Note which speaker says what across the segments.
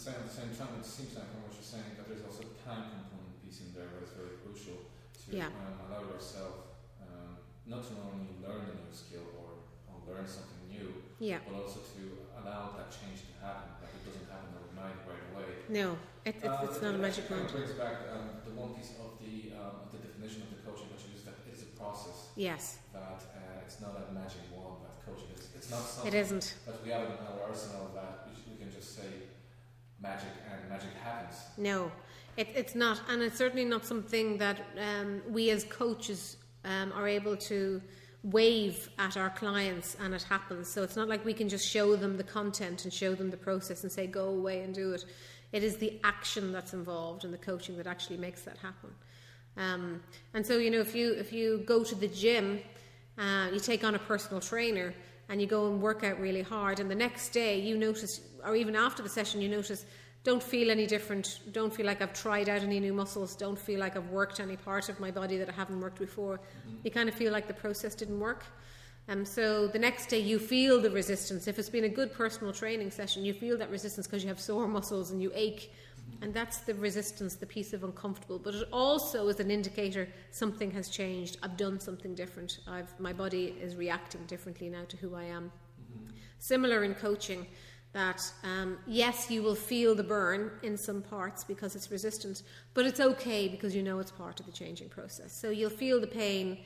Speaker 1: at the same time, it seems like from what you're saying that there's also a time component piece in there where it's very crucial to allow yourself not to only learn a new skill or learn something new, but also to allow that change to happen. Like it doesn't happen overnight right away.
Speaker 2: No, it's not a magic wand.
Speaker 1: It brings back the one piece of the definition of the coaching, which is that it's a process.
Speaker 2: Yes.
Speaker 1: That it's not a magic wand that coaching is. It's not something
Speaker 2: it isn't.
Speaker 1: that we have in our arsenal that we can just say magic and magic happens.
Speaker 2: No, it's not, and it's certainly not something that we as coaches are able to wave at our clients and it happens. So it's not like we can just show them the content and show them the process and say go away and do it. It is the action that's involved in the coaching that actually makes that happen. And so, you know, if you go to the gym, you take on a personal trainer and you go and work out really hard, and the next day you notice, or even after the session you notice, don't feel any different, don't feel like I've tried out any new muscles, don't feel like I've worked any part of my body that I haven't worked before. You kind of feel like the process didn't work. So the next day you feel the resistance. If it's been a good personal training session, you feel that resistance because you have sore muscles and you ache. And that's the resistance, the piece of uncomfortable. But it also is an indicator something has changed. I've done something different. My body is reacting differently now to who I am. Similar in coaching, that yes, you will feel the burn in some parts because it's resistant, but it's okay because you know it's part of the changing process. So you'll feel the pain.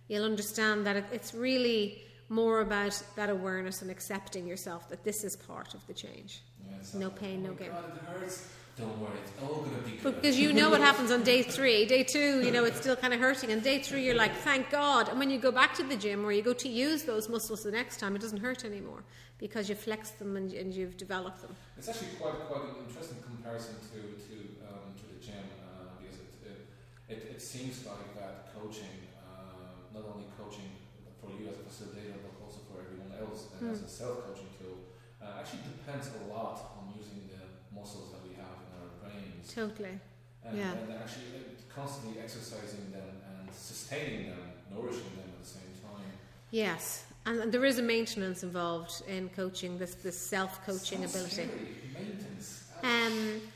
Speaker 2: You'll understand that it's really more about that awareness and accepting yourself that this is part of the change. No pain, no gain.
Speaker 1: God, it hurts. Don't worry, it's all going to be good.
Speaker 2: Because you know what happens on day 3. Day 2, you know, it's still kind of hurting. And day 3, you're like, thank God. And when you go back to the gym or you go to use those muscles the next time, it doesn't hurt anymore because you flex them and you've developed them.
Speaker 1: It's actually quite an interesting comparison to the gym because it seems like that coaching, not only coaching for you as a facilitator, but also for everyone else as a self-coaching tool, actually depends a lot on using the muscles that we have in our brains.
Speaker 2: Totally.
Speaker 1: And actually constantly exercising them and sustaining them, nourishing them at the same time.
Speaker 2: Yes. And there is a maintenance involved in coaching, this self-coaching ability.
Speaker 1: Scary. Maintenance.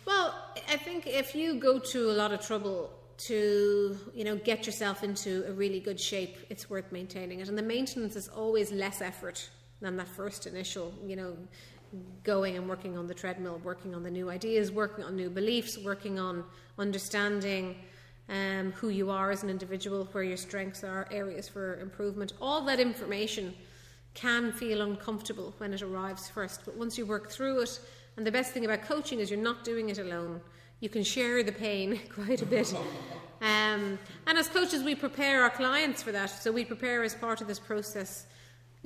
Speaker 2: Well, I think if you go to a lot of trouble to, you know, get yourself into a really good shape, it's worth maintaining it. And the maintenance is always less effort than that first initial, you know, going and working on the treadmill, working on the new ideas, working on new beliefs, working on understanding who you are as an individual, where your strengths are, areas for improvement. All that information can feel uncomfortable when it arrives first, but once you work through it, and the best thing about coaching is you're not doing it alone. You can share the pain quite a bit. And as coaches, we prepare our clients for that. So we prepare as part of this process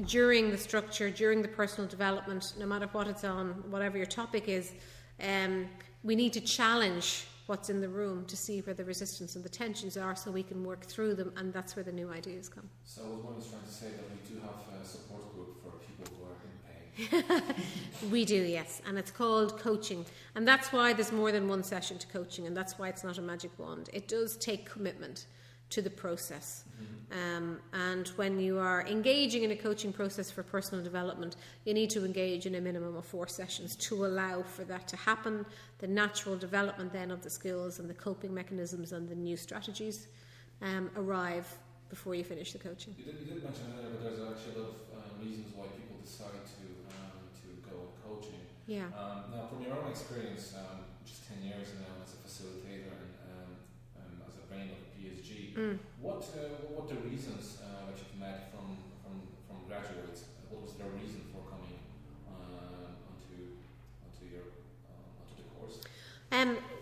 Speaker 2: during the structure, during the personal development, no matter what it's on, whatever your topic is. We need to challenge what's in the room to see where the resistance and the tensions are so we can work through them, and that's where the new ideas come.
Speaker 1: So I was trying to say that we do have a support group for people who are in pain.
Speaker 2: We do, yes, and it's called coaching, and that's why there's more than one session to coaching, and that's why it's not a magic wand. It does take commitment to the process. And when you are engaging in a coaching process for personal development, you need to engage in a minimum of 4 sessions to allow for that to happen, the natural development then of the skills and the coping mechanisms and the new strategies arrive before you finish the coaching.
Speaker 1: You did mention earlier, but there's actually a lot of reasons why people decide to go with coaching.
Speaker 2: Yeah.
Speaker 1: Now, from your own experience, just 10 years now as a facilitator and as a brain of a PSG, what the reasons that you've met from graduates? What was their reason for coming onto the course?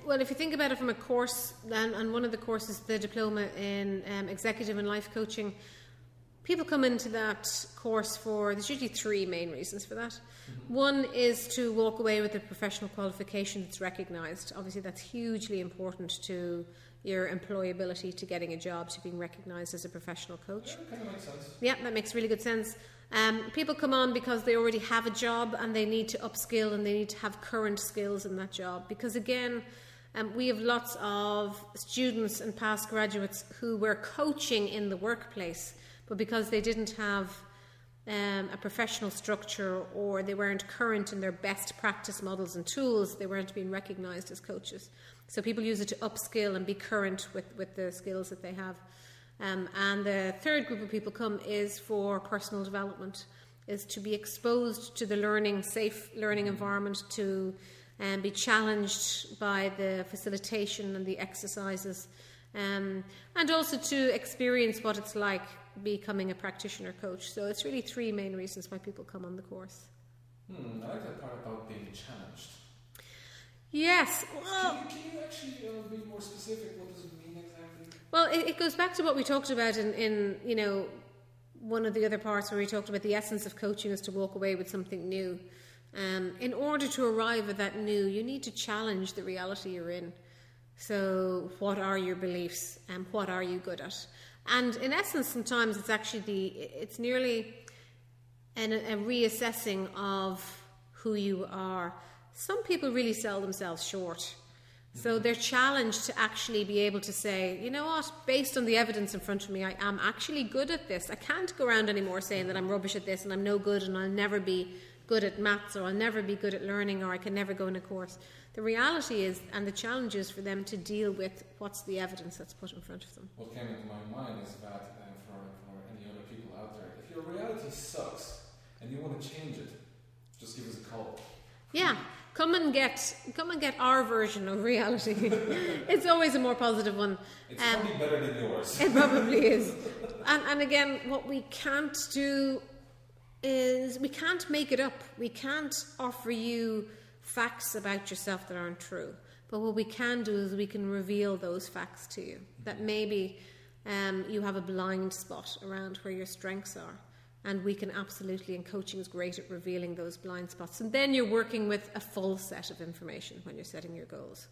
Speaker 2: Well, if you think about it from a course, and one of the courses, the diploma in executive and life coaching, people come into that course there's usually 3 main reasons for that. One is to walk away with a professional qualification that's recognised. Obviously, that's hugely important to your employability, to getting a job, to being recognised as a professional coach.
Speaker 1: Yeah, that kind of makes sense.
Speaker 2: Yeah, that makes really good sense. People come on because they already have a job and they need to upskill and they need to have current skills in that job. Because again, we have lots of students and past graduates who were coaching in the workplace, but because they didn't have a professional structure, or they weren't current in their best practice models and tools, they weren't being recognised as coaches. So people use it to upskill and be current with the skills that they have. And the third group of people come is for personal development, is to be exposed to the safe learning environment, to be challenged by the facilitation and the exercises, and also to experience what it's like becoming a practitioner coach. So it's really three main reasons why people come on the course.
Speaker 1: I like that part about being challenged.
Speaker 2: Yes. Well,
Speaker 1: can you actually be more specific? What does it mean exactly?
Speaker 2: Well, it goes back to what we talked about in one of the other parts where we talked about the essence of coaching is to walk away with something new. In order to arrive at that new, you need to challenge the reality you're in. So what are your beliefs and what are you good at? And in essence, sometimes it's nearly a reassessing of who you are. Some people really sell themselves short. So they're challenged to actually be able to say, you know what, based on the evidence in front of me, I am actually good at this. I can't go around anymore saying that I'm rubbish at this and I'm no good and I'll never be good at maths, or I'll never be good at learning, or I can never go in a course. The reality is, and the challenge is for them to deal with what's the evidence that's put in front of them.
Speaker 1: What came into my mind is that for any other people out there, if your reality sucks and you want to change it, just give us a call.
Speaker 2: Yeah. Come and get our version of reality. It's always a more positive one.
Speaker 1: It's probably better than yours.
Speaker 2: It probably is. And again, what we can't do is we can't make it up. We can't offer you facts about yourself that aren't true. But what we can do is we can reveal those facts to you. That maybe you have a blind spot around where your strengths are. And we can absolutely, and coaching is great at revealing those blind spots. And then you're working with a full set of information when you're setting your goals.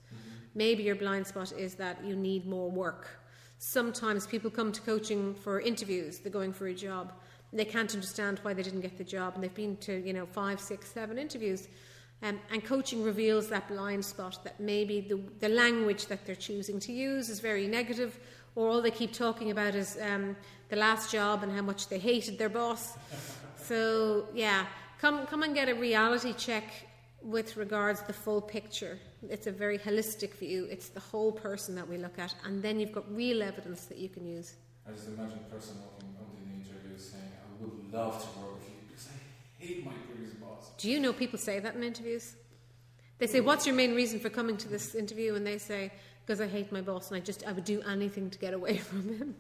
Speaker 2: Maybe your blind spot is that you need more work. Sometimes people come to coaching for interviews. They're going for a job. They can't understand why they didn't get the job. And they've been to, 5, 6, 7 interviews. And coaching reveals that blind spot, that maybe the language that they're choosing to use is very negative, or all they keep talking about is the last job and how much they hated their boss. So, yeah, come and get a reality check with regards to the full picture. It's a very holistic view. It's the whole person that we look at, and then you've got real evidence that you can use.
Speaker 1: I just imagine a person walking onto the interview saying, I would love to work with you because I hate my previous boss.
Speaker 2: Do you know people say that in interviews? They say, what's your main reason for coming to this interview? And they say, because I hate my boss and I would do anything to get away from him.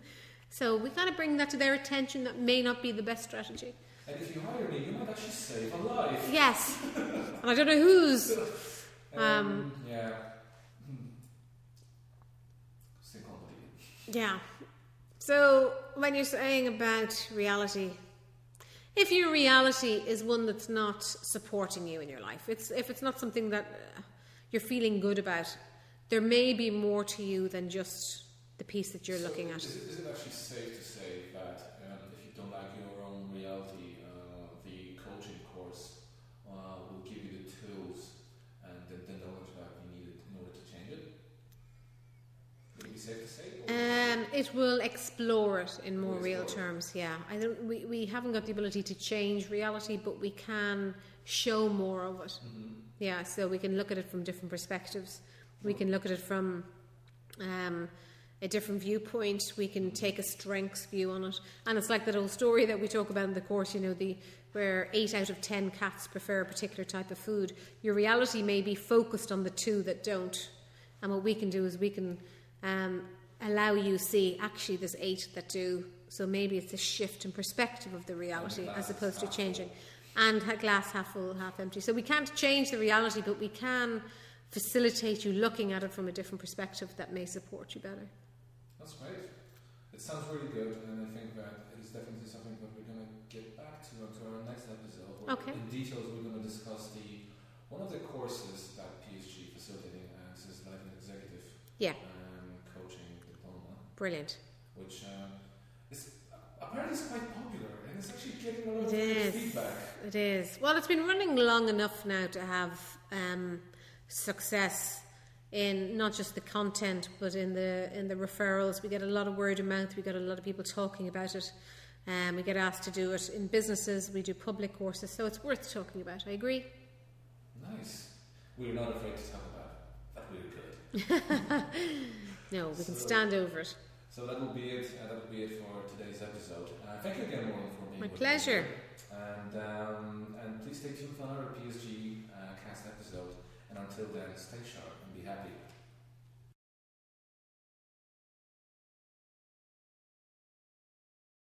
Speaker 2: So we kind of bring that to their attention. That may not be the best strategy.
Speaker 1: And if you hire me, you might actually save a life.
Speaker 2: Yes. And I don't know whose.
Speaker 1: Yeah.
Speaker 2: Yeah. So when you're saying about reality, if your reality is one that's not supporting you in your life, if it's not something that you're feeling good about, there may be more to you than just the piece that you're looking at.
Speaker 1: Is it actually safe to say that if you don't like your own reality, the coaching course will give you the tools and the knowledge that you needed in order to change it? Would it be safe to say?
Speaker 2: It will explore it in more real terms. Yeah, we haven't got the ability to change reality, but we can show more of it. Mm-hmm. Yeah, so we can look at it from different perspectives. We can look at it from a different viewpoint. We can take a strengths view on it. And it's like that old story that we talk about in the course, where 8 out of 10 cats prefer a particular type of food. Your reality may be focused on the 2 that don't. And what we can do is we can allow you see, actually there's 8 that do. So maybe it's a shift in perspective of the reality as opposed to changing. And glass half full, half empty. So we can't change the reality, but we can facilitate you looking at it from a different perspective that may support you better.
Speaker 1: That's great. It sounds really good, and I think that it is definitely something that we're going to get back to our next episode. Where in details, we're going to discuss one of the courses that PSG facilitating is Life and Executive Coaching Diploma.
Speaker 2: Brilliant.
Speaker 1: Which is apparently is quite popular, and it's actually getting a lot of feedback.
Speaker 2: It is. Well, it's been running long enough now to have success in not just the content but in the referrals. We get a lot of word of mouth. We got a lot of people talking about it. We get asked to do it in businesses. We do public courses, so it's worth talking about. I agree.
Speaker 1: Nice. We're not afraid to talk about it, but we're good.
Speaker 2: No, we can stand over it.
Speaker 1: So that will be it. That will be it for today's episode. Thank you again, Maureen, for being
Speaker 2: My
Speaker 1: with
Speaker 2: pleasure.
Speaker 1: me. And please stay tuned for another PSG cast episode. And until then, stay sharp and be happy.